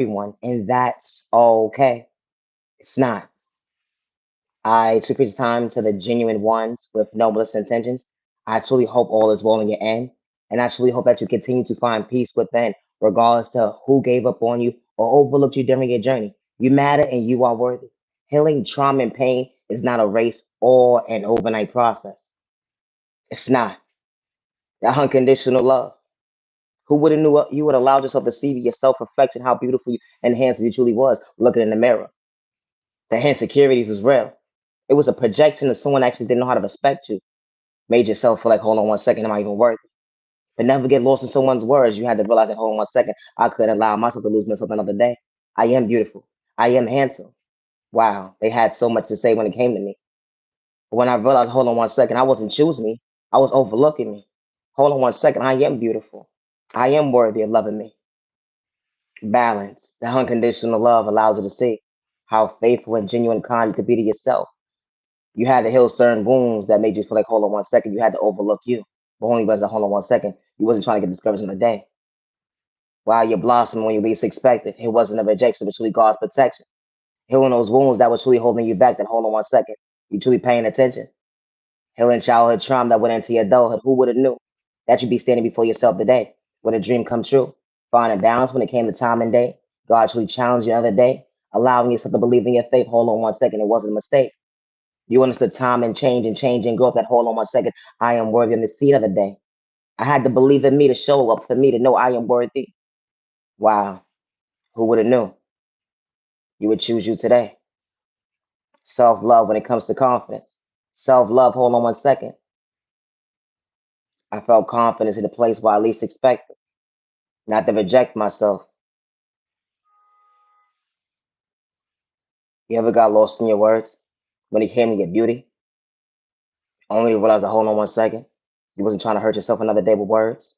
everyone, and that's okay. It's not. I took your time to the genuine ones with noblest intentions. I truly hope all is well in your end, and I truly hope that you continue to find peace within, regardless to who gave up on you or overlooked you during your journey. You matter and you are worthy. Healing trauma and pain is not a race or an overnight process. It's not. That unconditional love. Who would have knew you would allow yourself to see your self reflection, how beautiful and handsome you truly was, looking in the mirror. The insecurities was real. It was a projection that someone actually didn't know how to respect you. Made yourself feel like, hold on 1 second, am I even worth it? But never get lost in someone's words. You had to realize that, hold on 1 second, I couldn't allow myself to lose myself another day. I am beautiful. I am handsome. Wow, they had so much to say when it came to me. But when I realized, hold on 1 second, I wasn't choosing me. I was overlooking me. Hold on 1 second, I am beautiful. I am worthy of loving me. Balance. That unconditional love allows you to see how faithful and genuine and kind you could be to yourself. You had to heal certain wounds that made you feel like, hold on 1 second, you had to overlook you. But only because, hold on 1 second, you wasn't trying to get discouraged in the day. While you blossom when you least expect it, it wasn't a rejection, but truly God's protection. Healing those wounds that were truly holding you back, that hold on 1 second, you truly paying attention. Healing childhood trauma that went into your adulthood. Who would have knew that you'd be standing before yourself today with a dream come true? Finding balance when it came to time and day. God truly challenged you another day, allowing yourself to believe in your faith. Hold on 1 second, it wasn't a mistake. You understood time and change and growth. That hold on 1 second, I am worthy of the seed of the day. I had to believe in me to show up for me to know I am worthy. Wow, who would have knew you would choose you today? Self love when it comes to confidence. Self love, hold on 1 second. I felt confidence in the place where I least expected, not to reject myself. You ever got lost in your words when it came to your beauty? Only to realize that hold on 1 second. You wasn't trying to hurt yourself another day with words.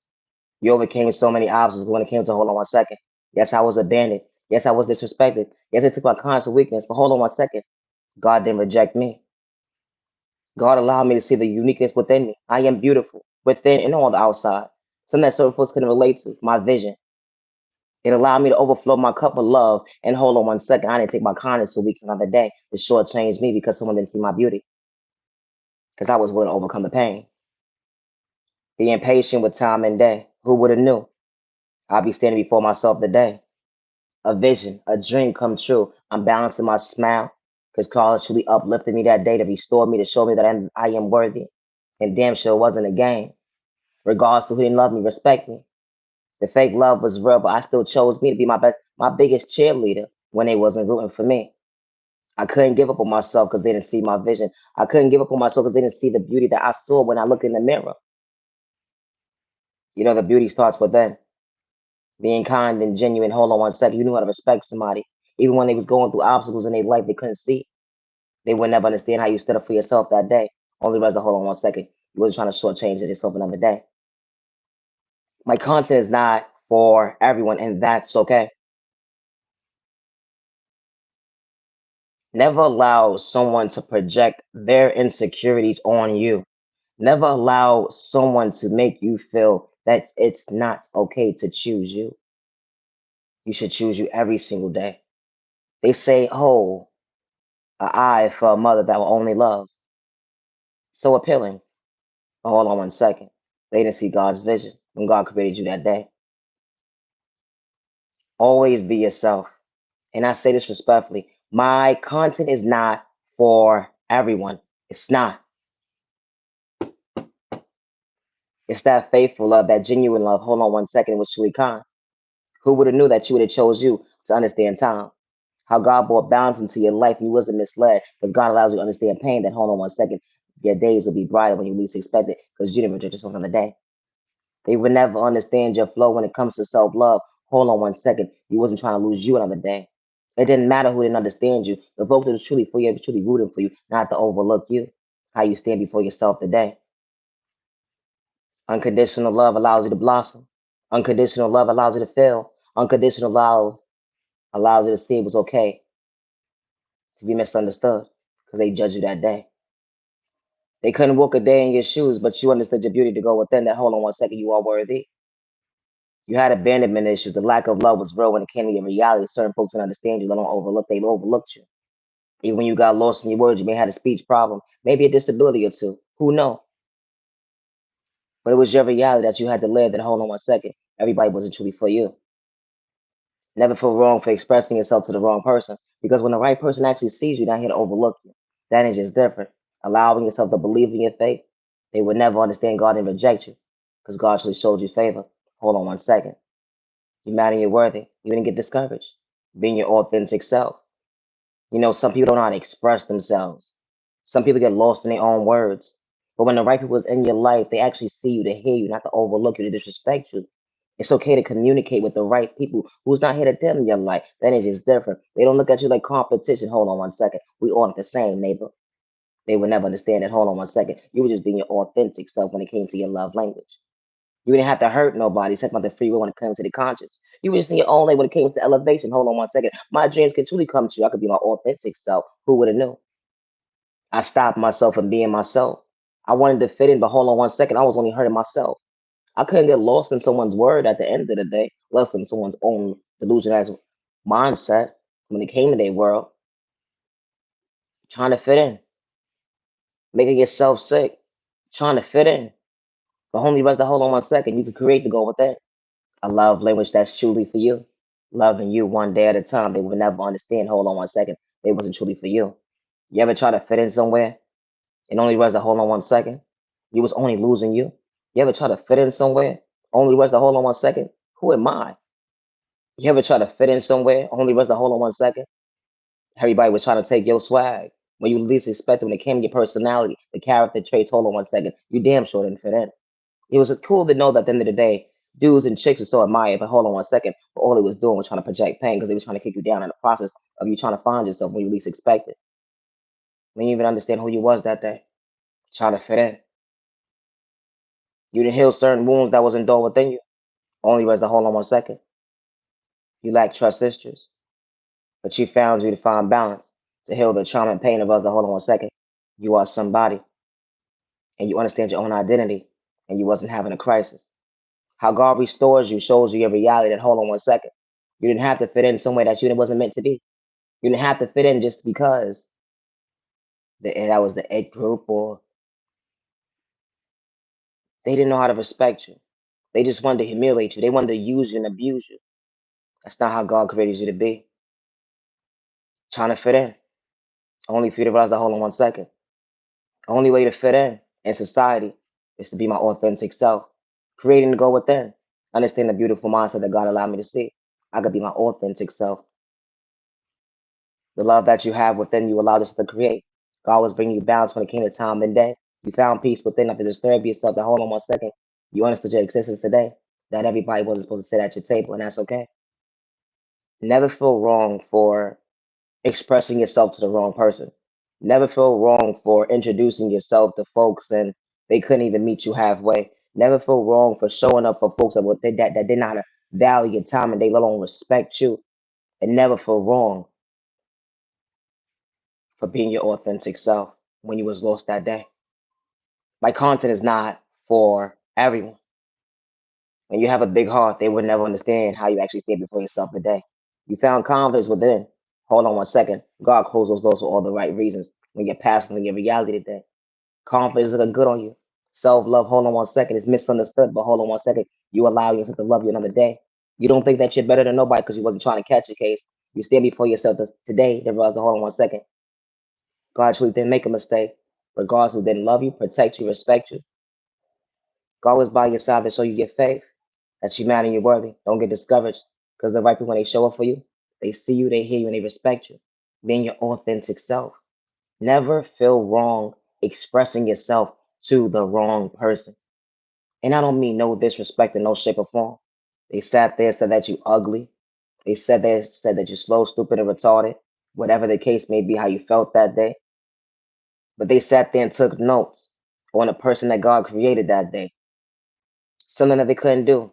You overcame so many obstacles when it came to hold on 1 second. Yes, I was abandoned. Yes, I was disrespected. Yes, it took my conscious weakness, but hold on 1 second. God didn't reject me. God allowed me to see the uniqueness within me. I am beautiful within and on the outside. Something that certain folks couldn't relate to. My vision. It allowed me to overflow my cup of love. And hold on 1 second. I didn't take my kindness to weeks another day to shortchange me because someone didn't see my beauty. Because I was willing to overcome the pain. Being patient with time and day. Who would have knew? I'd be standing before myself today. A vision, a dream come true. I'm balancing my smile because God truly uplifted me that day to restore me, to show me that I am worthy. And damn sure it wasn't a game. Regardless to who didn't love me, respect me. The fake love was real, but I still chose me to be my biggest cheerleader when they wasn't rooting for me. I couldn't give up on myself because they didn't see my vision. I couldn't give up on myself because they didn't see the beauty that I saw when I looked in the mirror. You know, the beauty starts within. Being kind and genuine. Hold on 1 second. You knew how to respect somebody. Even when they was going through obstacles in their life they couldn't see. They would never understand how you stood up for yourself that day. Only reason, hold on 1 second. You wasn't trying to shortchange yourself another day. My content is not for everyone, and that's okay. Never allow someone to project their insecurities on you. Never allow someone to make you feel that it's not okay to choose you. You should choose you every single day. They say, oh, an eye for a mother that will only love. So appealing. But hold on 1 second. They didn't see God's vision when God created you that day. Always be yourself. And I say this respectfully. My content is not for everyone. It's not. It's that faithful love, that genuine love. Hold on 1 second. It was truly kind. Who would have knew that you would have chose you to understand time? How God brought balance into your life and you wasn't misled because God allows you to understand pain. That hold on 1 second. Your days will be brighter when you least expect it because you didn't reject yourself on the day. They would never understand your flow when it comes to self love. Hold on 1 second. You wasn't trying to lose you another day. It didn't matter who didn't understand you. The folks that was truly for you, truly rooting for you, not to overlook you. How you stand before yourself today. Unconditional love allows you to blossom. Unconditional love allows you to fail. Unconditional love allows you to see it was okay to be misunderstood because they judged you that day. They couldn't walk a day in your shoes, but you understood your beauty to go within that. Hold on 1 second. You are worthy. You had abandonment issues. The lack of love was real when it came to your reality. Certain folks didn't understand you, let alone overlook. They overlooked you. Even when you got lost in your words, you may have a speech problem, maybe a disability or two. Who knows? But it was your reality that you had to live. That hold on 1 second. Everybody wasn't truly for you. Never feel wrong for expressing yourself to the wrong person. Because when the right person actually sees you, they're not here to overlook you. That is just different. Allowing yourself to believe in your faith, they would never understand God and reject you. Because God actually showed you favor. Hold on 1 second. You're mad and you're worthy. You didn't get discouraged. Being your authentic self. You know, some people don't know how to express themselves. Some people get lost in their own words. But when the right people is in your life, they actually see you, to hear you, not to overlook you, to disrespect you. It's okay to communicate with the right people who's not here to dim your light. That is just different. They don't look at you like competition. Hold on 1 second. We all the same, neighbor. They would never understand that. Hold on 1 second. You were just being your authentic self when it came to your love language. You didn't have to hurt nobody except about the free will when it comes to the conscience. You were just in your own way when it came to elevation. Hold on 1 second. My dreams can truly come true. I could be my authentic self. Who would have knew? I stopped myself from being myself. I wanted to fit in, but hold on 1 second. I was only hurting myself. I couldn't get lost in someone's word at the end of the day, lost in someone's own delusional mindset when it came to their world, trying to fit in, making yourself sick, trying to fit in. The only rest to hold on 1 second, you could create to go with that. A love language that's truly for you. Loving you one day at a time. They would never understand. Hold on 1 second. They wasn't truly for you. You ever try to fit in somewhere and only realize to hold on 1 second? You was only losing you. You ever try to fit in somewhere? Only realize to hold on 1 second? Who am I? You ever try to fit in somewhere? Only realize to hold on 1 second? Everybody was trying to take your swag. When you least expected, when it came to your personality, the character traits, hold on 1 second. You damn sure didn't fit in. It was cool to know that at the end of the day, dudes and chicks were so admired, but hold on 1 second. But all they was doing was trying to project pain because they was trying to kick you down in the process of you trying to find yourself when you least expected. When you even understand who you was that day, trying to fit in. You didn't heal certain wounds that was endured within you. Only was the hold on 1 second. You lack trust issues, but you found you to find balance to heal the trauma and pain of us. The hold on 1 second. You are somebody, and you understand your own identity, and you wasn't having a crisis. How God restores you shows you your reality. That hold on 1 second. You didn't have to fit in somewhere that you wasn't meant to be. You didn't have to fit in just because that was the ed group, or they didn't know how to respect you. They just wanted to humiliate you. They wanted to use you and abuse you. That's not how God created you to be. Trying to fit in. Only for you to realize that hold on 1 second. Only way to fit in society is to be my authentic self. Creating to go within. Understand the beautiful mindset that God allowed me to see. I could be my authentic self. The love that you have within you allowed us to create. God was bringing you balance when it came to time and day. You found peace within after disturbing yourself. That hold on 1 second. You understood your existence today. That everybody wasn't supposed to sit at your table, and that's okay. Never feel wrong for expressing yourself to the wrong person. Never feel wrong for introducing yourself to folks and they couldn't even meet you halfway. Never feel wrong for showing up for folks that did not value your time and they let alone respect you. And never feel wrong for being your authentic self when you was lost that day. My content is not for everyone. When you have a big heart, they would never understand how you actually stand before yourself today. You found confidence within. Hold on 1 second. God closed those doors for all the right reasons. When you're passing in your reality today, confidence is looking good on you. Self love, hold on 1 second, is misunderstood, but hold on 1 second. You allow yourself to love you another day. You don't think that you're better than nobody because you wasn't trying to catch a case. You stand before yourself today to realize, hold on 1 second. God truly didn't make a mistake. Regardless who didn't love you, protect you, respect you. God was by your side to show you your faith, that you matter and you're worthy. Don't get discouraged because the right people, when they show up for you, they see you, they hear you, and they respect you. Being your authentic self. Never feel wrong expressing yourself to the wrong person. And I don't mean no disrespect in no shape or form. They sat there and said that you ugly. They said that you're slow, stupid, and retarded. Whatever the case may be, how you felt that day. But they sat there and took notes on the person that God created that day. Something that they couldn't do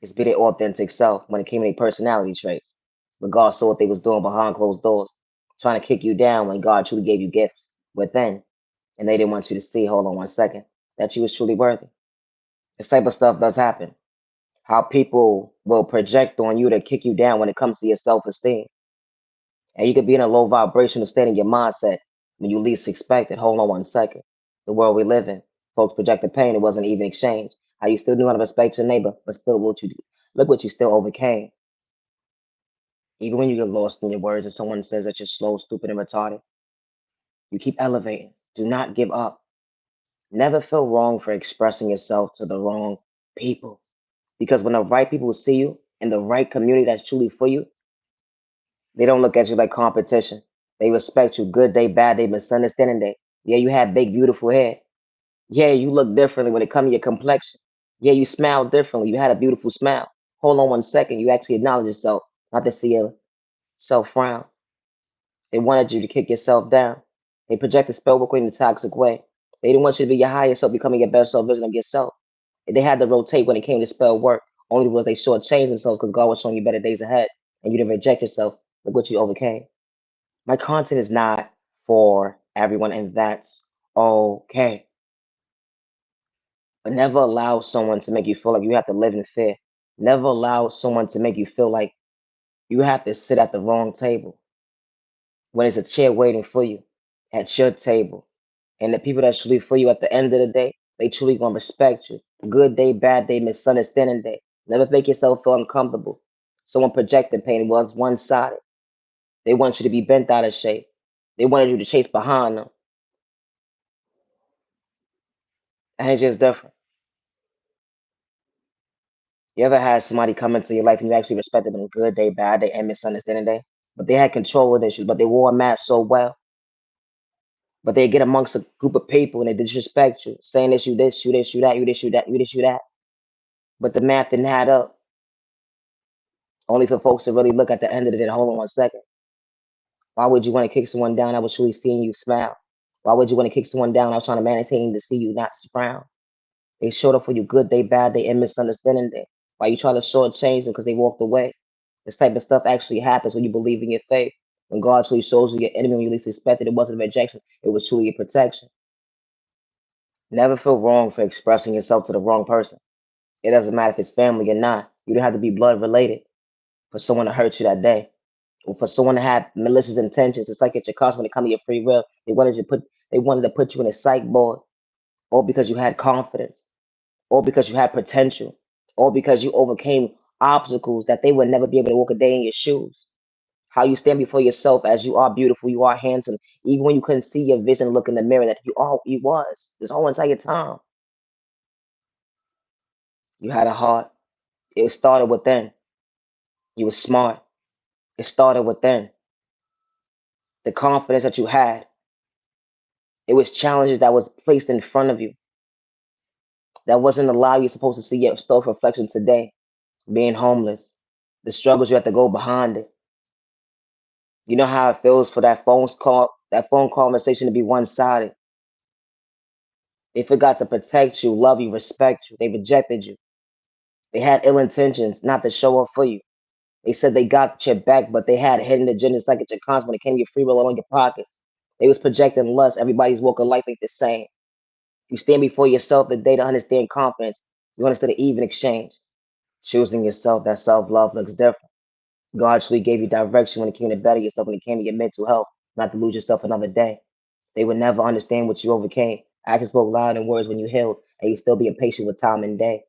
is be their authentic self when it came to their personality traits. But God saw what they was doing behind closed doors, trying to kick you down when God truly gave you gifts within. And they didn't want you to see, hold on 1 second, that you was truly worthy. This type of stuff does happen. How people will project on you to kick you down when it comes to your self-esteem. And you could be in a low vibrational state in your mindset when you least expect it. Hold on one second. The world we live in, folks projected pain. It wasn't even exchange. How you still knew how to respect your neighbor, but still what you do. Look what you still overcame. Even when you get lost in your words and someone says that you're slow, stupid, and retarded, you keep elevating. Do not give up. Never feel wrong for expressing yourself to the wrong people. Because when the right people see you in the right community that's truly for you, they don't look at you like competition. They respect you. Good day, bad day, misunderstanding day. Yeah, you have big, beautiful hair. Yeah, you look differently when it comes to your complexion. Yeah, you smile differently. You had a beautiful smile. Hold on one second. You actually acknowledge yourself, not to see yourself frown. They wanted you to kick yourself down. They projected spell work in a toxic way. They didn't want you to be your higher self, becoming your best self version of yourself. They had to rotate when it came to spell work. Only was they shortchanged themselves because God was showing you better days ahead, and you didn't reject yourself. Look what you overcame. My content is not for everyone, and that's okay. But never allow someone to make you feel like you have to live in fear. Never allow someone to make you feel like you have to sit at the wrong table when there's a chair waiting for you at your table. And the people that truly for you at the end of the day, they truly gonna respect you. Good day, bad day, misunderstanding day. Never make yourself feel uncomfortable. Someone projecting pain was one sided. They want you to be bent out of shape. They wanted you to chase behind them. And it's just different. You ever had somebody come into your life and you actually respected them good day, bad day, and misunderstanding day? But they had control of issues, but they wore a mask so well. But they get amongst a group of people and they disrespect you, saying this, you this, you this, you that, you this, you that, you this, you that. But the math didn't add up. Only for folks to really look at the end of the day. Hold on one second. Why would you want to kick someone down that was truly seeing you smile? Why would you want to kick someone down that was trying to maintain to see you not frown? They showed up for you good day, bad day, and misunderstanding day. Why you trying to shortchange them because they walked away? This type of stuff actually happens when you believe in your faith. When God truly shows you your enemy when you least expected, it wasn't a rejection, it was truly a protection. Never feel wrong for expressing yourself to the wrong person. It doesn't matter if it's family or not. You don't have to be blood related for someone to hurt you that day. Or for someone to have malicious intentions. It's like at your cost when it comes to your free will. They wanted to put you in a psych board, all because you had confidence, all because you had potential, all because you overcame obstacles that they would never be able to walk a day in your shoes. How you stand before yourself as you are beautiful, you are handsome, even when you couldn't see your vision, look in the mirror that you was this whole entire time. You had a heart. It started within. You were smart. It started within. The confidence that you had. It was challenges that was placed in front of you that wasn't allow you supposed to see your self reflection today. Being homeless, the struggles you have to go behind it. You know how it feels for that phone conversation to be one sided. They forgot to protect you, love you, respect you. They rejected you. They had ill intentions not to show up for you. They said they got your back, but they had hidden agendas like at your cons when it came to your free will on your pockets. They was projecting lust. Everybody's walk of life ain't the same. You stand before yourself the day to understand confidence. You understand the even exchange. Choosing yourself, that self love looks different. God actually gave you direction when it came to better yourself, when it came to your mental health, not to lose yourself another day. They would never understand what you overcame. Actions spoke louder than words when you healed, and you still be impatient with time and day.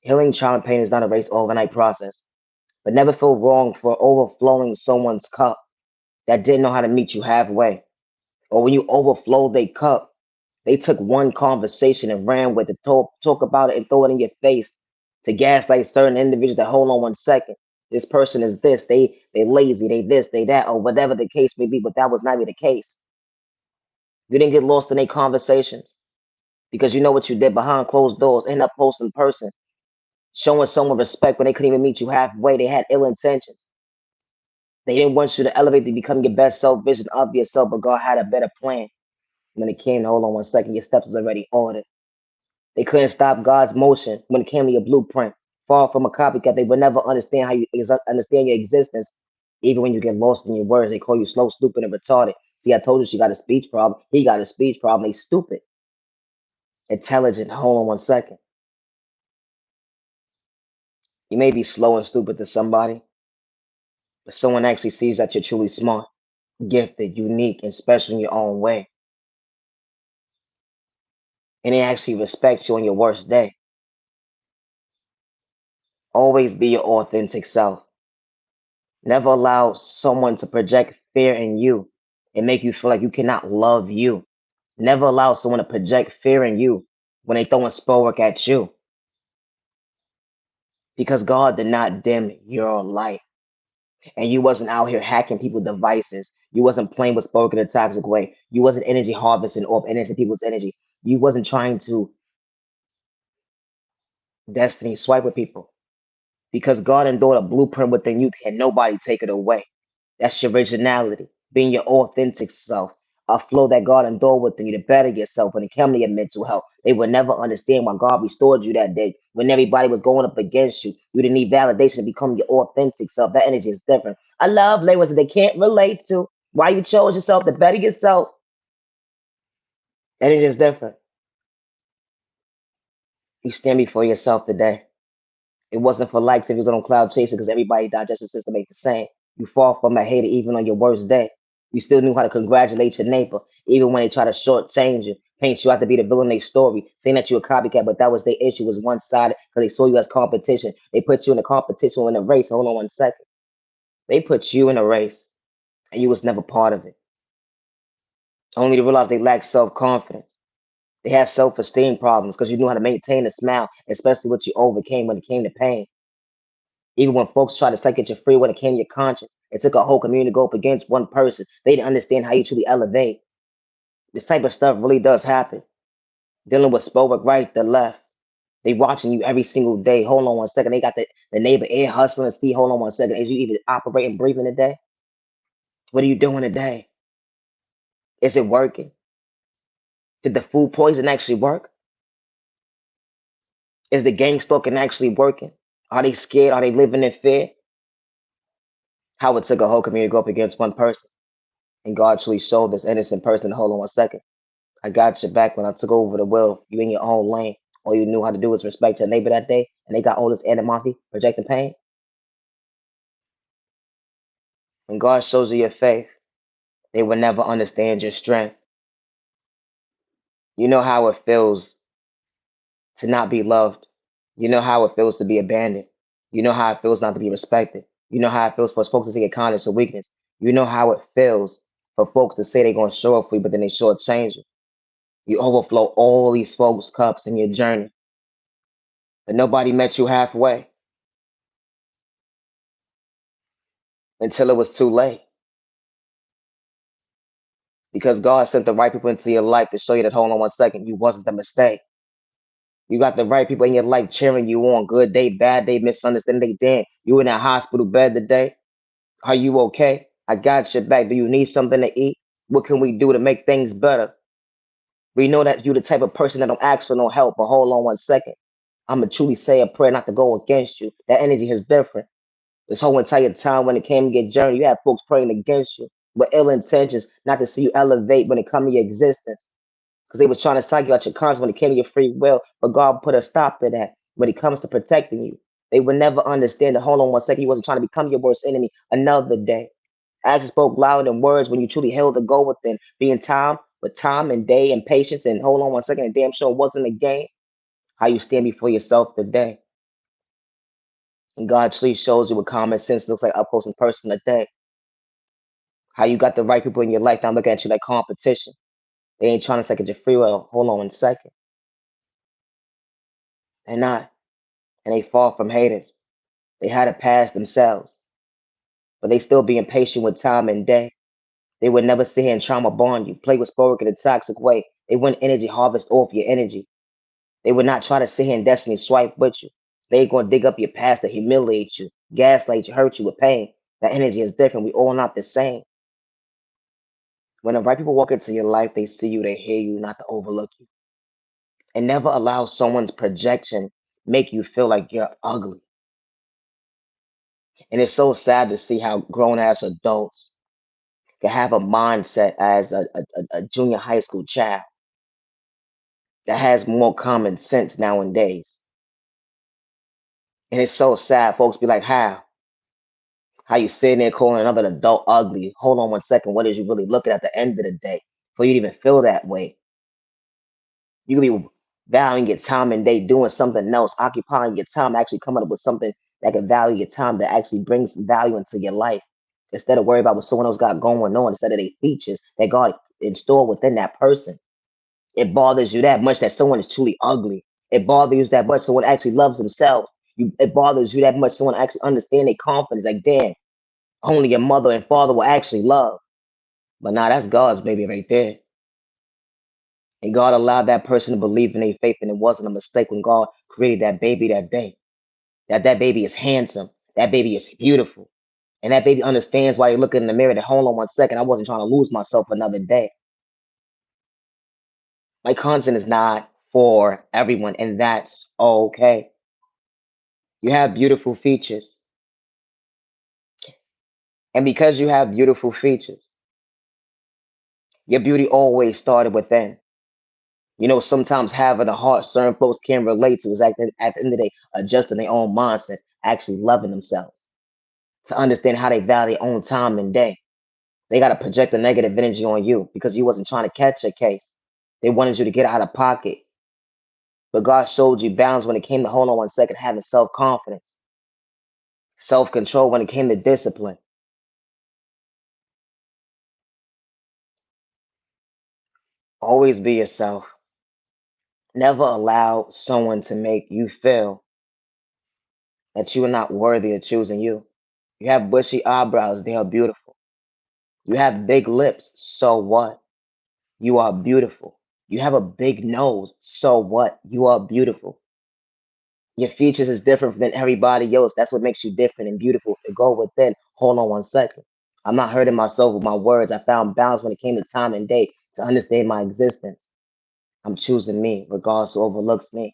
Healing child pain is not a race overnight process, but never feel wrong for overflowing someone's cup that didn't know how to meet you halfway. Or when you overflow their cup, they took one conversation and ran with it, talk about it and throw it in your face to gaslight certain individuals that hold on one second. This person is this, they lazy, they this, they that, or whatever the case may be, but that was not even the case. You didn't get lost in their conversations because you know what you did behind closed doors, end up close in person, showing someone respect when they couldn't even meet you halfway. They had ill intentions. They didn't want you to elevate to become your best self vision of yourself, but God had a better plan. When it came to hold on one second, your steps was already ordered. They couldn't stop God's motion when it came to your blueprint. Far from a copycat, they would never understand how you understand your existence. Even when you get lost in your words, they call you slow, stupid, and retarded. See, I told you she got a speech problem. He got a speech problem. They stupid. Intelligent. Hold on one second. You may be slow and stupid to somebody, but someone actually sees that you're truly smart, gifted, unique, and special in your own way. And they actually respect you on your worst day. Always be your authentic self. Never allow someone to project fear in you and make you feel like you cannot love you. Never allow someone to project fear in you when they throwing spell work at you. Because God did not dim your light. And you wasn't out here hacking people's devices. You wasn't playing with spoken in a toxic way. You wasn't energy harvesting off innocent people's energy. You wasn't trying to destiny swipe with people. Because God endured a blueprint within you and nobody take it away. That's your originality, being your authentic self, a flow that God endured within you to better yourself when it came to your mental health. They would never understand why God restored you that day when everybody was going up against you. You didn't need validation to become your authentic self. That energy is different. I love language that they can't relate to. Why you chose yourself to better yourself. That energy is different. You stand before yourself today. It wasn't for likes if you was on cloud chasing because everybody digestive system ain't the same. You fall from a hater even on your worst day. You still knew how to congratulate your neighbor, even when they try to shortchange you, paint you out to be the villain in their story, saying that you a copycat, but that was their issue, was one sided because they saw you as competition. They put you in a competition in a race. Hold on one second. They put you in a race and you was never part of it. Only to realize they lacked self-confidence. They had self-esteem problems because you knew how to maintain a smile, especially what you overcame when it came to pain. Even when folks try to psych you free when it came to your conscience, it took a whole community to go up against one person. They didn't understand how you truly elevate. This type of stuff really does happen. Dealing with Spoke right, the left. They watching you every single day. Hold on one second. They got the neighbor air hustling. See, hold on one second. Is you even operating, breathing today? What are you doing today? Is it working? Did the food poison actually work? Is the gang stalking actually working? Are they scared? Are they living in fear? How it took a whole community to go up against one person. And God truly showed this innocent person, hold on one second. I got your back when I took over the world. You in your own lane. All you knew how to do was respect your neighbor that day, and they got all this animosity, projecting pain. When God shows you your faith, they will never understand your strength. You know how it feels to not be loved. You know how it feels to be abandoned. You know how it feels not to be respected. You know how it feels for folks to see your kindness or weakness. You know how it feels for folks to say they're going to show up for you, but then they shortchange you. You overflow all these folks' cups in your journey, but nobody met you halfway until it was too late. Because God sent the right people into your life to show you that, hold on one second, you wasn't the mistake. You got the right people in your life cheering you on. Good day, bad day, misunderstanding day, damn. You in that hospital bed today. Are you okay? I got your back. Do you need something to eat? What can we do to make things better? We know that you the type of person that don't ask for no help, but hold on one second. I'ma truly say a prayer not to go against you. That energy is different. This whole entire time when it came to your journey, you had folks praying against you with ill intentions, not to see you elevate when it come to your existence. Because they was trying to psych you out your conscience when it came to your free will, but God put a stop to that when it comes to protecting you. They would never understand that, hold on one second, he wasn't trying to become your worst enemy another day. Actions spoke louder than words when you truly held the goal within. Being time with time and day and patience, and hold on one second, and damn sure it wasn't a game. How you stand before yourself today. And God truly shows you what common sense looks like up close and personal today. How you got the right people in your life now looking at you like competition. They ain't trying to second your free will. Hold on one second. They're not. And they fall from haters. They had to pass themselves. But they still being patient with time and day. They would never sit here and trauma bond you, play with Spoke in a toxic way. They wouldn't energy harvest off your energy. They would not try to sit here and destiny swipe with you. They ain't gonna dig up your past to humiliate you, gaslight you, hurt you with pain. That energy is different. We all not the same. When the right people walk into your life, they see you, they hear you, not to overlook you. And never allow someone's projection make you feel like you're ugly. And it's so sad to see how grown ass adults can have a mindset as a junior high school child that has more common sense nowadays. And it's so sad. Folks be like, how you sitting there calling another adult ugly? Hold on 1 second. What is you really looking at the end of the day for you to even feel that way? You could be valuing your time and day doing something else, occupying your time, actually coming up with something that can value your time, that actually brings value into your life. Instead of worry about what someone else got going on, instead of the features that God installed within that person. It bothers you that much that someone is truly ugly. It bothers you that much someone actually loves themselves. It bothers you that much someone actually understands their confidence. Like, damn, only your mother and father will actually love. But nah, that's God's baby right there. And God allowed that person to believe in their faith, and it wasn't a mistake when God created that baby that day. That baby is handsome. That baby is beautiful. And that baby understands why you're looking in the mirror that, hold on 1 second, I wasn't trying to lose myself another day. My content is not for everyone, and that's okay. You have beautiful features. And because you have beautiful features, your beauty always started within. Sometimes having a heart certain folks can relate to is at the end of the day, adjusting their own mindset, actually loving themselves, to understand how they value their own time and day. They got to project the negative energy on you because you wasn't trying to catch a case. They wanted you to get out of pocket. But God showed you balance when it came to, hold on 1 second, having self-confidence, self-control when it came to discipline. Always be yourself. Never allow someone to make you feel that you are not worthy of choosing you. You have bushy eyebrows, they are beautiful. You have big lips, so what? You are beautiful. You have a big nose, so what? You are beautiful. Your features is different than everybody else. That's what makes you different and beautiful. To go within, hold on 1 second. I'm not hurting myself with my words. I found balance when it came to time and day to understand my existence. I'm choosing me, regardless who overlooks me.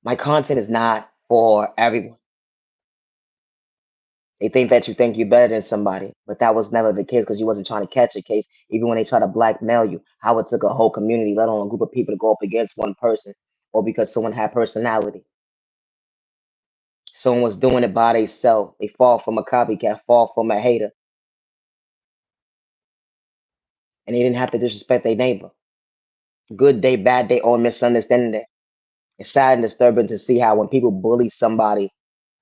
My content is not for everyone. They think that you think you're better than somebody, but that was never the case because you wasn't trying to catch a case. Even when they try to blackmail you, how it took a whole community, let alone a group of people, to go up against one person, or because someone had personality. Someone was doing it by themselves. They fall from a copycat, fall from a hater, and they didn't have to disrespect their neighbor. Good day, bad day, or misunderstanding day. It's sad and disturbing to see how when people bully somebody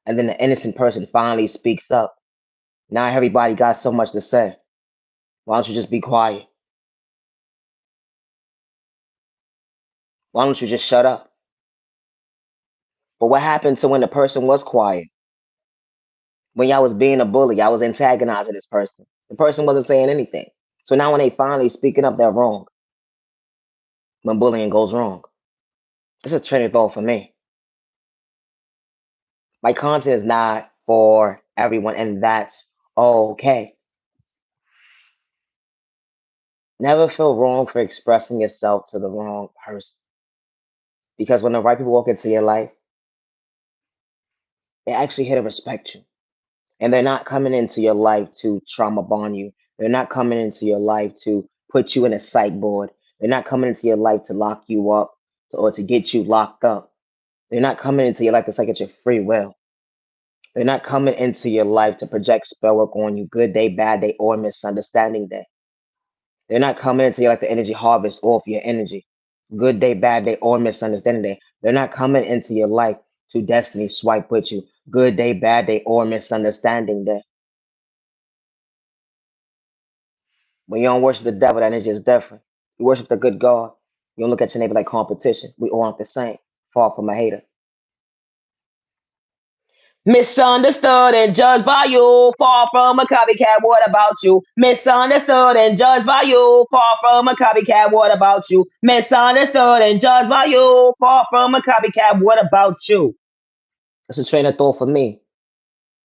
and then the innocent person finally speaks up, now everybody got so much to say. Why don't you just be quiet? Why don't you just shut up? But what happened to when the person was quiet? When y'all was being a bully, y'all was antagonizing this person. The person wasn't saying anything. So now when they finally speaking up, they're wrong. When bullying goes wrong. It's a train of thought for me. My content is not for everyone, and that's okay. Never feel wrong for expressing yourself to the wrong person. Because when the right people walk into your life, they actually here to respect you. And they're not coming into your life to trauma bond you. They're not coming into your life to put you in a psych board. They're not coming into your life to lock you up or to get you locked up. They're not coming into your life to take at your free will. They're not coming into your life to project spell work on you, good day, bad day, or misunderstanding day. They're not coming into your life to energy harvest off your energy, good day, bad day, or misunderstanding day. They're not coming into your life to destiny swipe with you, good day, bad day, or misunderstanding day. When you don't worship the devil, that energy is different. You worship the good God. You don't look at your neighbor like competition. We all aren't the same. Far from a hater. Misunderstood and judged by you, far from a copycat. What about you? Misunderstood and judged by you, far from a copycat. What about you? Misunderstood and judged by you, far from a copycat. What about you? That's a train of thought for me.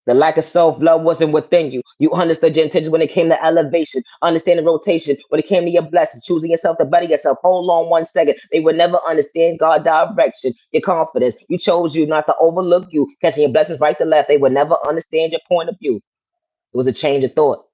The lack of self love wasn't within you. You understood your intentions when it came to elevation, understanding rotation, when it came to your blessings, choosing yourself to better yourself. Hold on 1 second. They would never understand God's direction, your confidence. You chose you not to overlook you, catching your blessings right to left. They would never understand your point of view. It was a change of thought.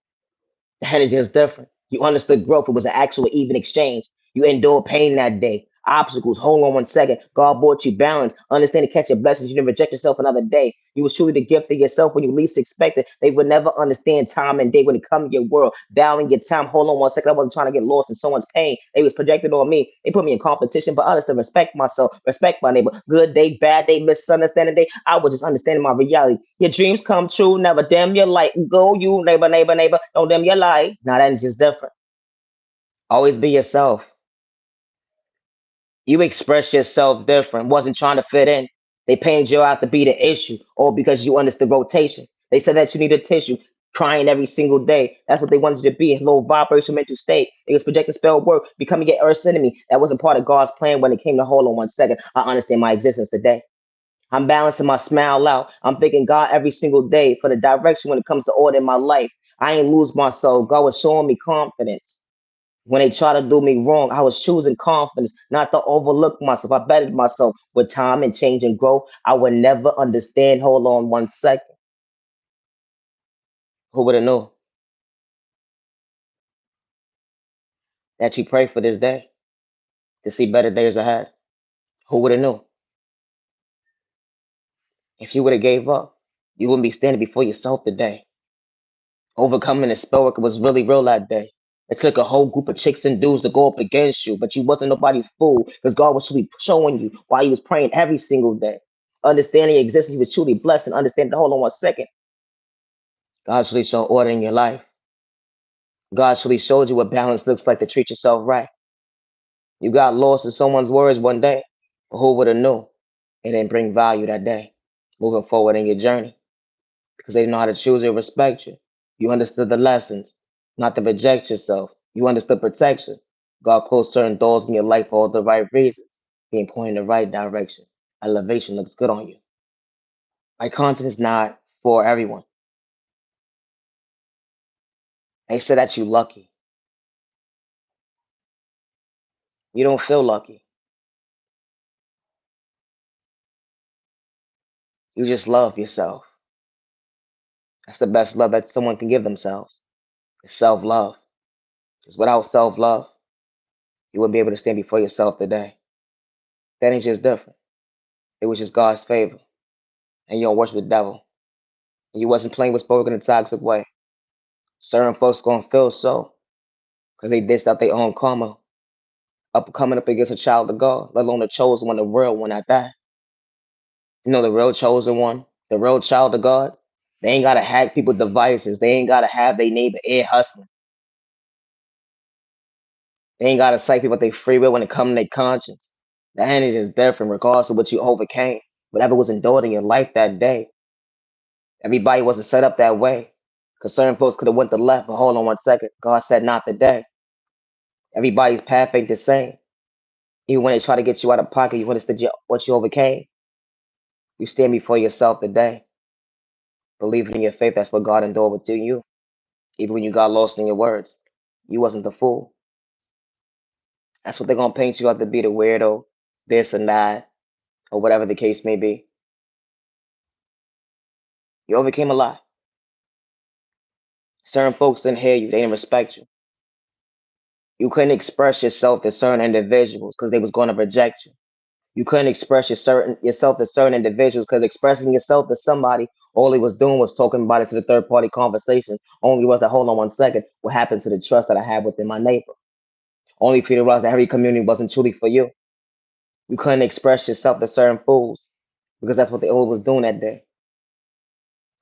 The energy is different. You understood growth. It was an actual even exchange. You endured pain that day. obstacles. Hold on one second. God brought you balance. Understand to catch your blessings. You didn't reject yourself another day. You was truly the gift of yourself when you least expect it. They would never understand time and day when it come to your world. Bowing your time. Hold on one second. I wasn't trying to get lost in someone's pain. They was projected on me. They put me in competition, but honestly, respect myself, respect my neighbor. Good day, bad day, misunderstanding day. I was just understanding my reality. Your dreams come true. Never dim your light. Go, you neighbor, neighbor, neighbor. Don't dim your light. Now that is just different. Always be yourself. You express yourself different. Wasn't trying to fit in. They painted you out to be the issue, or because you understood rotation. They said that you needed tissue, crying every single day. That's what they wanted you to be, a low vibration mental state. It was projected spell work, becoming your earth's enemy. That wasn't part of God's plan when it came to hold on one second. I understand my existence today. I'm balancing my smile out. I'm thanking God every single day for the direction when it comes to order in my life. I ain't lose myself. God was showing me confidence. When they try to do me wrong, I was choosing confidence, not to overlook myself. I bettered myself with time and change and growth. I would never understand. Hold on one second. Who would have known that you pray for this day to see better days ahead? Who would have known? If you would have gave up, you wouldn't be standing before yourself today. Overcoming the spell work was really real that day. It took a whole group of chicks and dudes to go up against you, but you wasn't nobody's fool because God was truly showing you while you was praying every single day. Understanding your existence, you was truly blessed and understanding. Hold on one second. God truly showed order in your life. God truly showed you what balance looks like to treat yourself right. You got lost in someone's words one day, but who would have knew it didn't bring value that day, moving forward in your journey, because they didn't know how to choose or respect you. You understood the lessons, not to reject yourself. You understood protection. God closed certain doors in your life for all the right reasons, being pointed in the right direction. Elevation looks good on you. My content is not for everyone. They said that you lucky. You don't feel lucky. You just love yourself. That's the best love that someone can give themselves. It's self-love. Because without self-love, you wouldn't be able to stand before yourself today. That ain't just different. It was just God's favor. And you don't worship the devil. And you wasn't playing with spoken in a toxic way. Certain folks gonna feel so because they dished out their own karma. Coming up against a child of God, let alone the chosen one, the real one at that. You know the real chosen one, the real child of God. They ain't gotta hack people's devices. They ain't gotta have their neighbor ear hustling. They ain't gotta psych people their free will when it comes to their conscience. The energy is different regardless of what you overcame. Whatever was endured in your life that day. Everybody wasn't set up that way. Because certain folks could have went to left, but hold on one second. God said not today. Everybody's path ain't the same. Even when they try to get you out of pocket, you understood what you overcame. You stand before yourself today. Believing in your faith, that's what God endured with you. Even when you got lost in your words. You wasn't the fool. That's what they're gonna paint you out to be, the weirdo, this and that, or whatever the case may be. You overcame a lot. Certain folks didn't hear you, they didn't respect you. You couldn't express yourself to certain individuals because they was gonna reject you. You couldn't express yourself to certain individuals because expressing yourself to somebody, all he was doing was talking about it to the third party conversation. Only was that, hold on one second, what happened to the trust that I had within my neighbor? Only for you to realize that every community wasn't truly for you. You couldn't express yourself to certain fools because that's what they all was doing that day,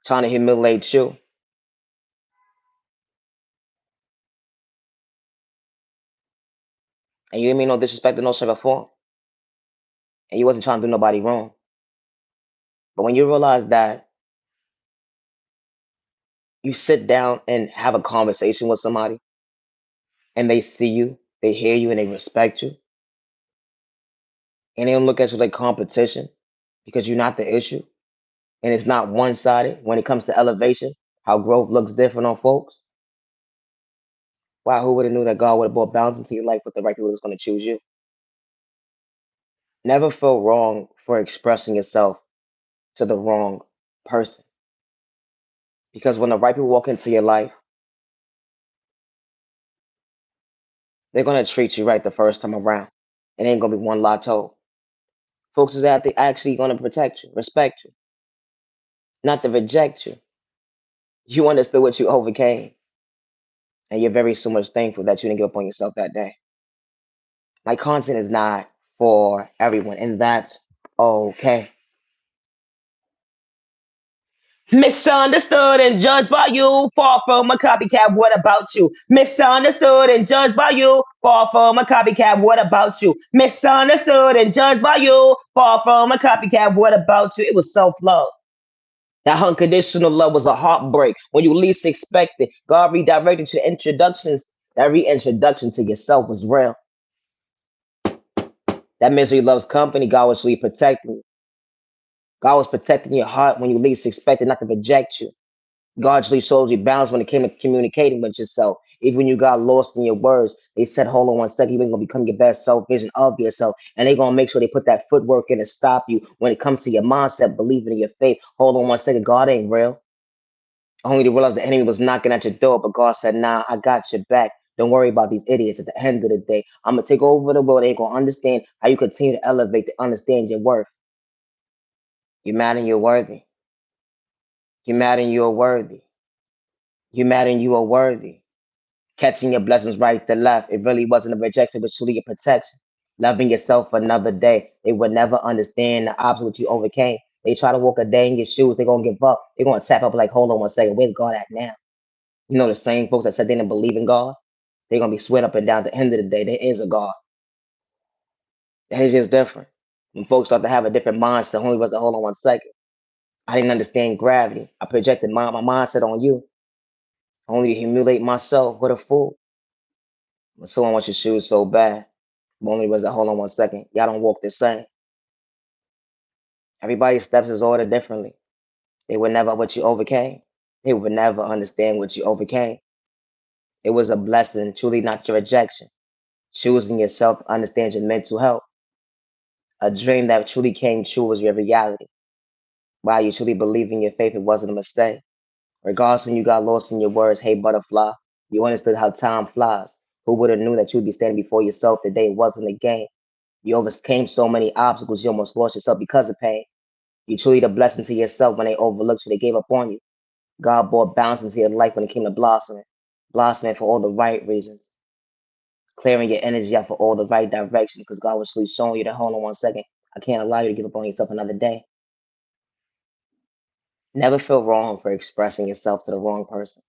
trying to humiliate you. And you didn't mean no disrespect to no shape or form. And you wasn't trying to do nobody wrong. But when you realize that you sit down and have a conversation with somebody and they see you, they hear you, and they respect you, and they don't look at you like competition because you're not the issue, and it's not one-sided when it comes to elevation, how growth looks different on folks. Wow, who would have knew that God would have brought balance into your life with the right people that's going to choose you? Never feel wrong for expressing yourself to the wrong person. Because when the right people walk into your life, they're going to treat you right the first time around. It ain't gonna be one lot told. Folks is out there actually gonna protect you, respect you, not to reject you. You understood what you overcame, and you're very so much thankful that you didn't give up on yourself that day. My content is not for everyone, and that's okay. Misunderstood and judged by you, far from a copycat. What about you? Misunderstood and judged by you, far from a copycat. What about you? Misunderstood and judged by you, far from a copycat. What about you? It was self love. That unconditional love was a heartbreak when you least expected. God redirected your introductions. That reintroduction to yourself was real. That misery loves company. God was really protecting you. God was protecting your heart when you least expected, not to reject you. God really shows you balance when it came to communicating with yourself. Even when you got lost in your words, they said, hold on one second, you ain't gonna become your best self vision of yourself. And they're gonna make sure they put that footwork in to stop you when it comes to your mindset, believing in your faith. Hold on one second, God ain't real. Only to realize the enemy was knocking at your door, but God said, nah, I got your back. Don't worry about these idiots. At the end of the day, I'm gonna take over the world. They ain't gonna understand how you continue to elevate to understand your worth. You're mad and you're worthy. You're mad and you're worthy. You're mad and you are worthy. Catching your blessings right to left. It really wasn't a rejection, but truly a protection. Loving yourself another day. They would never understand the obstacles you overcame. They try to walk a day in your shoes. They're gonna give up. They're gonna tap up like, hold on one second, where's God at now? You know the same folks that said they didn't believe in God, they're gonna be sweat up and down. At the end of the day, there is a God. That is just different. When folks start to have a different mindset, only was to hold on one second. I didn't understand gravity. I projected my mindset on you, only to humiliate myself. What a fool. When someone wants your shoes so bad, but only was that hold on one second. Y'all don't walk the same. Everybody's steps is ordered differently. They would never what you overcame. They would never understand what you overcame. It was a blessing, truly not your rejection. Choosing yourself to understand your mental health. A dream that truly came true was your reality. While you truly believe in your faith, it wasn't a mistake. Regardless when you got lost in your words, hey butterfly, you understood how time flies. Who would have knew that you'd be standing before yourself today? It wasn't a game. You overcame so many obstacles, you almost lost yourself because of pain. You truly the blessing to yourself when they overlooked you, they gave up on you. God brought balance into your life when it came to blossoming. Blossoming for all the right reasons. Clearing your energy out for all the right directions because God was really showing you that hold on one second. I can't allow you to give up on yourself another day. Never feel wrong for expressing yourself to the wrong person.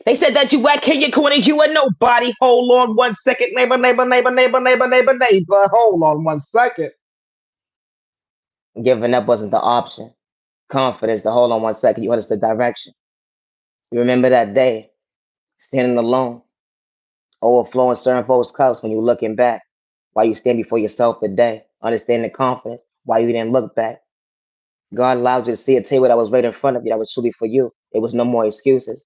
They said that you whack in your corner, you a nobody. Hold on one second, neighbor, neighbor, neighbor, neighbor, neighbor, neighbor, neighbor. Hold on one second. Giving up wasn't the option. Confidence to hold on one second, you understood direction. You remember that day, standing alone, overflowing certain folks' cups when you looking back. While you stand before yourself today, understanding confidence, why you didn't look back. God allowed you to see a table that was right in front of you that was truly for you. It was no more excuses.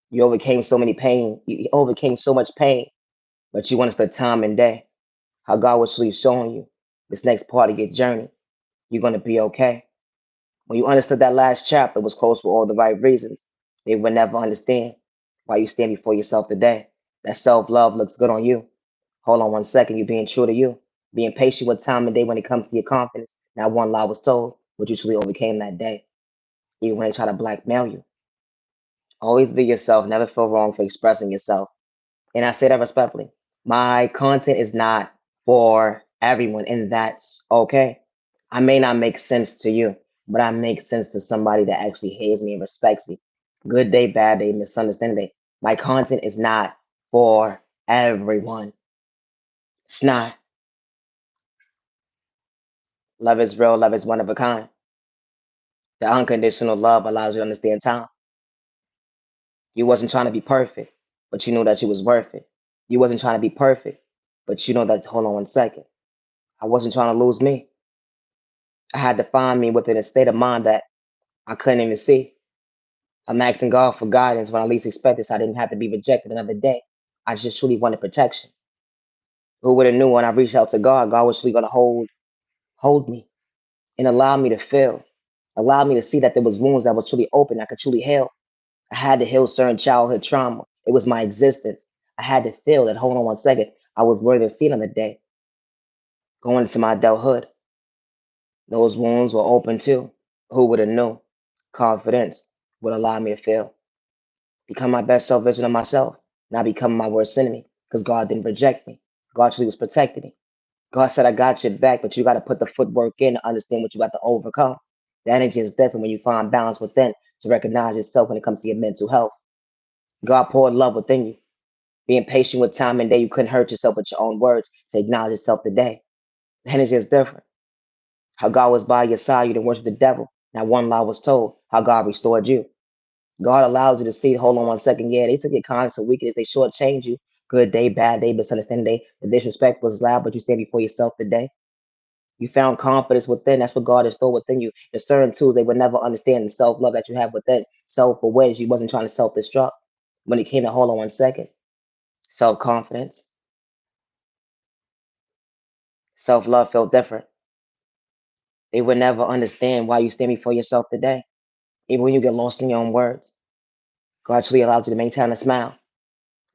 You overcame so many pain. You overcame so much pain, but you understood time and day. How God was truly showing you this next part of your journey. You're gonna be okay. When you understood that last chapter was closed for all the right reasons, they would never understand why you stand before yourself today. That self-love looks good on you. Hold on one second, you're being true to you. Being patient with time and day when it comes to your confidence. Not one lie was told, but you truly overcame that day. Even when they try to blackmail you. Always be yourself, never feel wrong for expressing yourself. And I say that respectfully. My content is not for everyone, and that's okay. I may not make sense to you, but I make sense to somebody that actually hears me and respects me. Good day, bad day, misunderstanding day. My content is not for everyone. It's not. Love is real, love is one of a kind. The unconditional love allows you to understand time. You wasn't trying to be perfect, but you knew that you was worth it. You wasn't trying to be perfect, but you know that, hold on one second. I wasn't trying to lose me. I had to find me within a state of mind that I couldn't even see. I'm asking God for guidance when I least expected, so I didn't have to be rejected another day. I just truly wanted protection. Who would have knew when I reached out to God, God was truly gonna hold me and allow me to feel, allow me to see that there was wounds that was truly open, I could truly heal. I had to heal certain childhood trauma. It was my existence. I had to feel that, hold on one second, I was worthy of seeing on the day. Going into my adulthood, those wounds were open too. Who would have knew? Confidence would allow me to feel. Become my best self version of myself, not become my worst enemy. Because God didn't reject me. God truly was protecting me. God said, I got your back, but you got to put the footwork in to understand what you got to overcome. The energy is different when you find balance within to recognize yourself when it comes to your mental health. God poured love within you. Being patient with time and day, you couldn't hurt yourself with your own words to acknowledge yourself today. The energy is different. How God was by your side, you didn't worship the devil. Not one lie was told. How God restored you. God allowed you to see, hold on one second. Yeah, they took your kindness and weakness. They shortchanged you. Good day, bad day, misunderstanding day. The disrespect was loud, but you stand before yourself today. You found confidence within. That's what God has stored within you. There's certain tools they would never understand the self love that you have within. Self awareness. You wasn't trying to self destruct. When it came to hold on one second, self confidence, self love felt different. They would never understand why you stand before yourself today. Even when you get lost in your own words, God truly allows you to maintain a smile.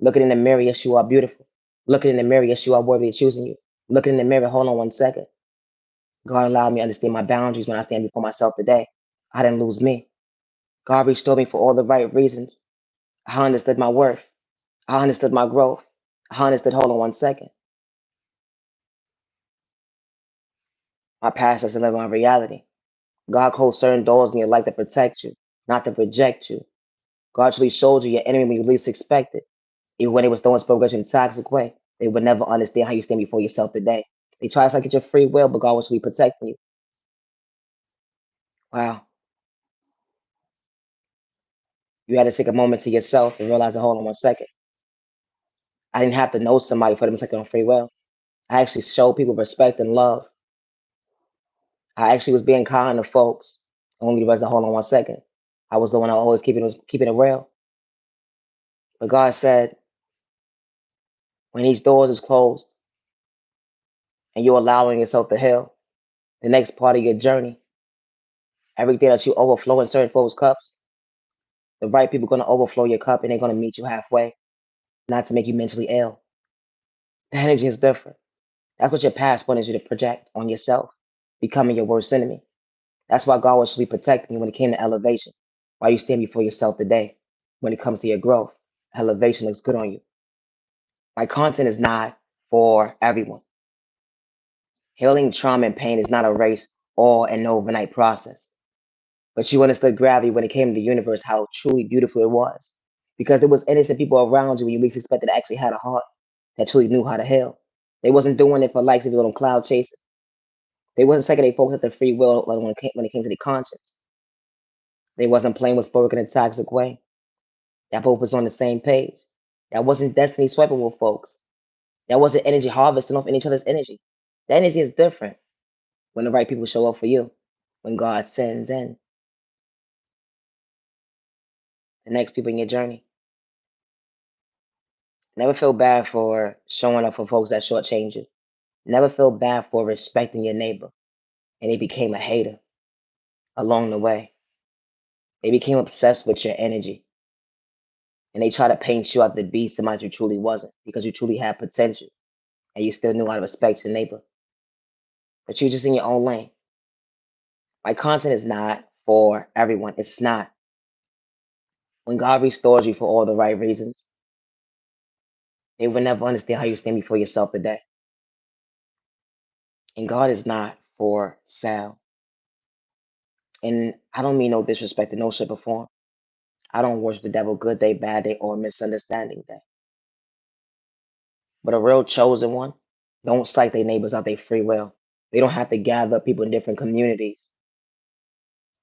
Looking in the mirror, yes, you are beautiful. Looking in the mirror, yes, you are worthy of choosing you. Looking in the mirror, hold on one second. God allowed me to understand my boundaries when I stand before myself today. I didn't lose me. God restored me for all the right reasons. I understood my worth. I understood my growth. I understood, hold on one second. My past doesn't live my reality. God closed certain doors in your life to protect you, not to reject you. God truly showed you your enemy when you least expected. Even when they was throwing progress in a toxic way, they would never understand how you stand before yourself today. They try to suck at your free will, but God was really protecting you. Wow. You had to take a moment to yourself and realize that, hold on one second. I didn't have to know somebody for them to take on free will. I actually showed people respect and love. I actually was being kind to folks. Only the rest of hold on one second. I was the one that always keeping it real. But God said, when these doors is closed and you're allowing yourself to heal, the next part of your journey, everything that you overflow in certain folks' cups, the right people gonna overflow your cup and they're gonna meet you halfway, not to make you mentally ill. The energy is different. That's what your past wanted you to project on yourself, becoming your worst enemy. That's why God was really protecting you when it came to elevation. Why you stand before yourself today when it comes to your growth. Elevation looks good on you. My content is not for everyone. Healing trauma and pain is not a race or an overnight process. But you understood gravity when it came to the universe, how truly beautiful it was. Because there was innocent people around you when you least expected that actually had a heart that truly knew how to heal. They wasn't doing it for likes of little cloud chasing. They wasn't taking their focus at their free will like when it came to their conscience. They wasn't playing with spoken in a toxic way. That both was on the same page. That wasn't destiny swiping with folks. That wasn't energy harvesting off in each other's energy. The energy is different when the right people show up for you. When God sends in the next people in your journey. Never feel bad for showing up for folks that shortchange you. Never feel bad for respecting your neighbor. And they became a hater along the way. They became obsessed with your energy. And they try to paint you out the beast somebody you truly wasn't because you truly had potential and you still knew how to respect your neighbor. But you're just in your own lane. My content is not for everyone. It's not. When God restores you for all the right reasons, they will never understand how you stand before yourself today. And God is not for sale. And I don't mean no disrespect in no shape or form. I don't worship the devil good day, bad day, or misunderstanding day. But a real chosen one don't cite their neighbors out their free will. They don't have to gather people in different communities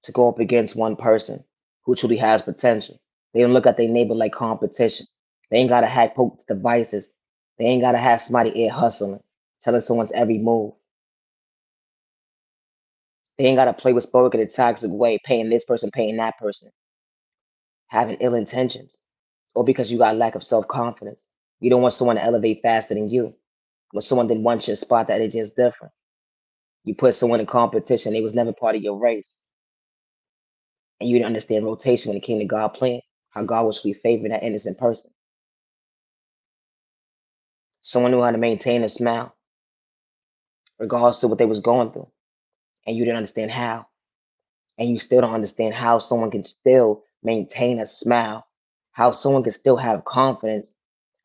to go up against one person who truly has potential. They don't look at their neighbor like competition. They ain't gotta hack folks' devices. They ain't gotta have somebody ear hustling, telling someone's every move. They ain't gotta play with spoken in a toxic way, paying this person, paying that person, having ill intentions, or because you got lack of self confidence. You don't want someone to elevate faster than you. When someone did want your spot, that is just different. You put someone in competition, they was never part of your race. And you didn't understand rotation when it came to God plan, how God was really favoring that innocent person. Someone knew how to maintain a smile regardless to what they was going through, and you didn't understand how, and you still don't understand how someone can still maintain a smile, how someone can still have confidence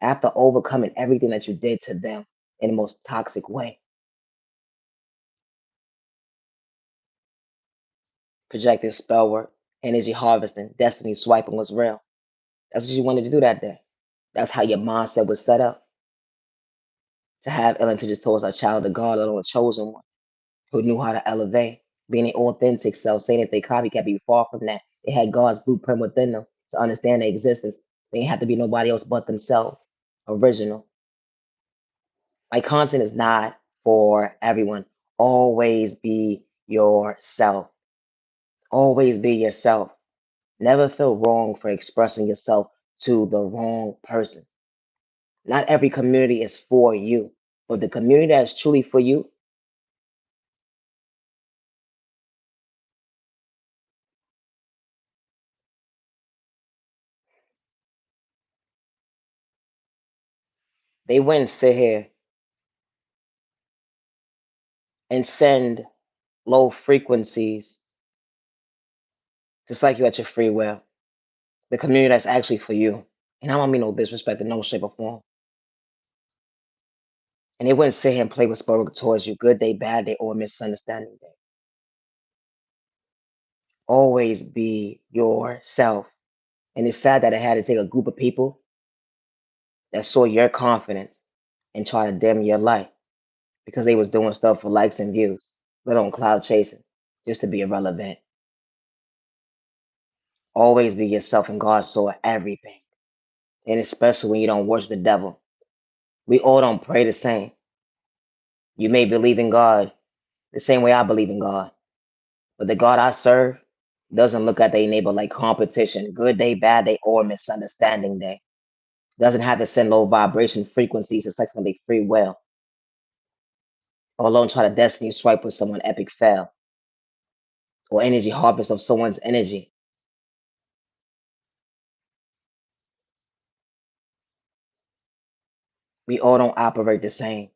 after overcoming everything that you did to them in the most toxic way. Projecting spell work, energy harvesting, destiny swiping was real. That's what you wanted to do that day. That's how your mindset was set up to have ill intentions towards a child of God, let alone a chosen one, who knew how to elevate, being an authentic self, saying that they copycat be far from that. They had God's blueprint within them to understand their existence. They didn't have to be nobody else but themselves. Original. My content is not for everyone. Always be yourself. Always be yourself. Never feel wrong for expressing yourself to the wrong person. Not every community is for you, but the community that is truly for you, they wouldn't sit here and send low frequencies to psych you at your free will. The community that's actually for you. And I don't mean no disrespect in no shape or form. And they wouldn't sit here and play with spoken towards you, good day, bad day, or misunderstanding day. Always be yourself. And it's sad that it had to take a group of people that saw your confidence and try to dim your light because they was doing stuff for likes and views, let on cloud chasing, just to be irrelevant. Always be yourself, and God saw everything. And especially when you don't worship the devil. We all don't pray the same. You may believe in God the same way I believe in God, but the God I serve doesn't look at their neighbor like competition, good day, bad day, or misunderstanding day. Doesn't have to send low vibration frequencies to sex when they free will, or alone try to destiny swipe with someone epic fail, or energy harvest of someone's energy. We all don't operate the same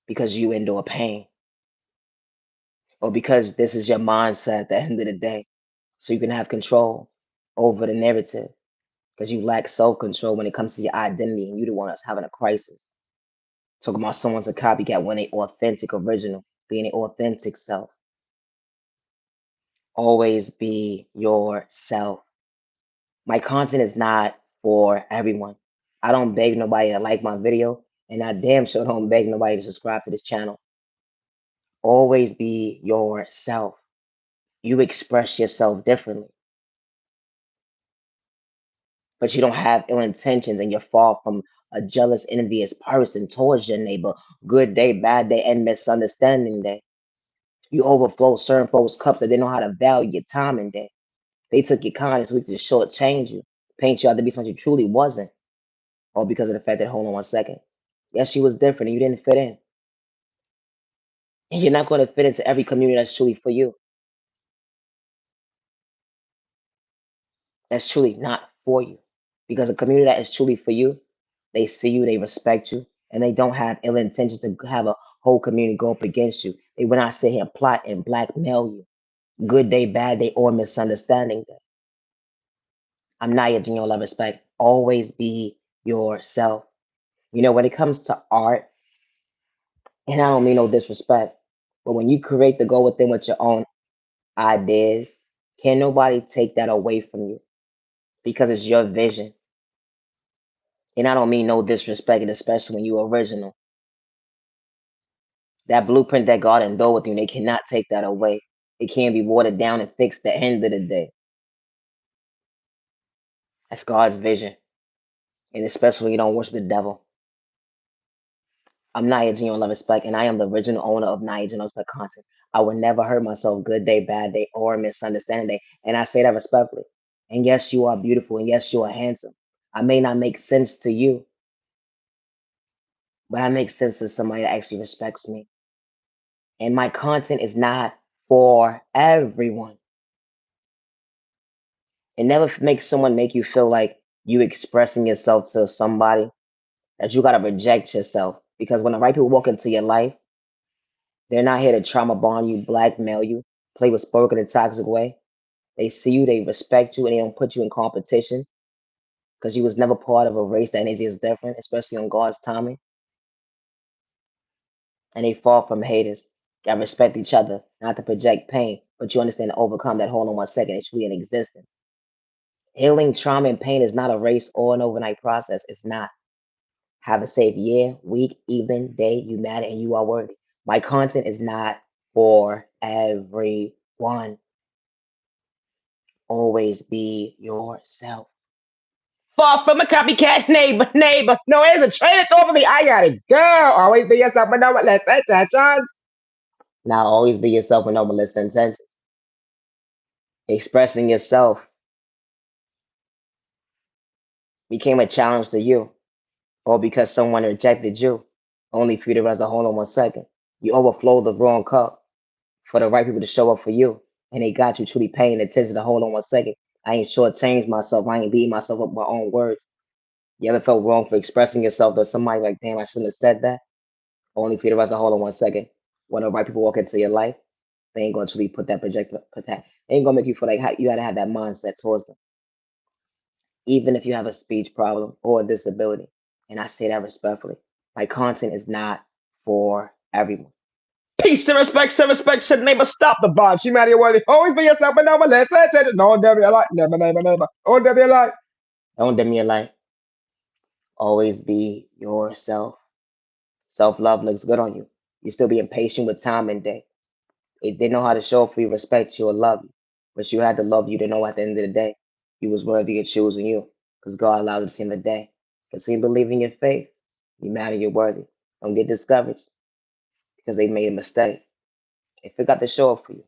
because you endure pain, or because this is your mindset at the end of the day, so you can have control over the narrative. Because you lack self control when it comes to your identity, and you the one that's having a crisis. Talking about someone's a copycat when they authentic original, being an authentic self. Always be yourself. My content is not for everyone. I don't beg nobody to like my video, and I damn sure don't beg nobody to subscribe to this channel. Always be yourself. You express yourself differently, but you don't have ill intentions and you're far from a jealous, envious person towards your neighbor. Good day, bad day, and misunderstanding day. You overflow certain folks' cups that they know how to value your time in day. They took your kindness week to shortchange you, paint you out to be someone you truly wasn't, all because of the fact that, hold on one second. Yes, she was different and you didn't fit in. And you're not going to fit into every community that's truly for you. That's truly not for you. Because a community that is truly for you, they see you, they respect you, and they don't have ill intentions to have a whole community go up against you. They will not sit here and plot and blackmail you. Good day, bad day, or misunderstanding day. I'm not your genuine love respect. Always be yourself. You know, when it comes to art, and I don't mean no disrespect, but when you create the go within with your own ideas, can nobody take that away from you because it's your vision. And I don't mean no disrespect, and especially when you original. That blueprint that God endowed with you, they cannot take that away. It can't be watered down and fixed at the end of the day. That's God's vision. And especially when you don't worship the devil. I'm Naya Gino Love Respect, and I am the original owner of Naya Gino Respect content. I will never hurt myself, good day, bad day, or misunderstanding day. And I say that respectfully. And yes, you are beautiful, and yes, you are handsome. I may not make sense to you, but I make sense to somebody that actually respects me. And my content is not for everyone. It never makes someone make you feel like you expressing yourself to somebody that you gotta reject yourself. Because when the right people walk into your life, They're not here to trauma bond you, blackmail you, play with spark in a toxic way. They see you, they respect you, and they don't put you in competition because you was never part of a race that energy is different, especially on God's timing. And they fall from haters that respect each other, not to project pain, but you understand to overcome that hold on 1 second. It's really in existence. Healing trauma and pain is not a race or an overnight process. It's not. Have a safe year, week, evening, day. You matter and you are worthy. My content is not for everyone. Always be yourself. Far from a copycat neighbor, neighbor. No, there's a train over me. I got it, girl. Always be yourself, but no one less intentions. Now, always be yourself with no malicious intentions. Expressing yourself became a challenge to you, or because someone rejected you, only for you to realize the hold on 1 second. You overflow the wrong cup for the right people to show up for you, and they got you truly paying attention to hold on 1 second. I ain't shortchanged myself. I ain't beating myself up with my own words. You ever felt wrong for expressing yourself to somebody like, damn, I shouldn't have said that? Only for you to realize the hold on 1 second. When the right people walk into your life, they ain't gonna truly put that projector, they ain't gonna make you feel like you gotta have that mindset towards them, even if you have a speech problem or a disability. And I say that respectfully. My content is not for everyone. Peace and respect, should neighbor stop the bond. She marry worthy. Always be yourself, but never less. No, never your life. Never. Oh, never your life. Don't dim your light. Always be yourself. Self love looks good on you. You still being patient with time and day. If they know how to show up for you, respect you, or love you. But you had to love you to know at the end of the day, you was worthy of choosing you. Because God allowed you to see in the day. Continue believing in faith. You matter, you're worthy. Don't get discouraged because they made a mistake. They forgot to show up for you.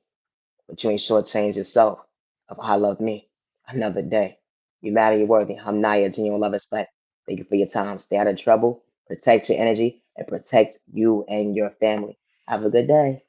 But you ain't shortchanged yourself of how I love me. Another day. You matter, you're worthy. I'm Naya, genuine love, respect. Thank you for your time. Stay out of trouble, protect your energy, and protect you and your family. Have a good day.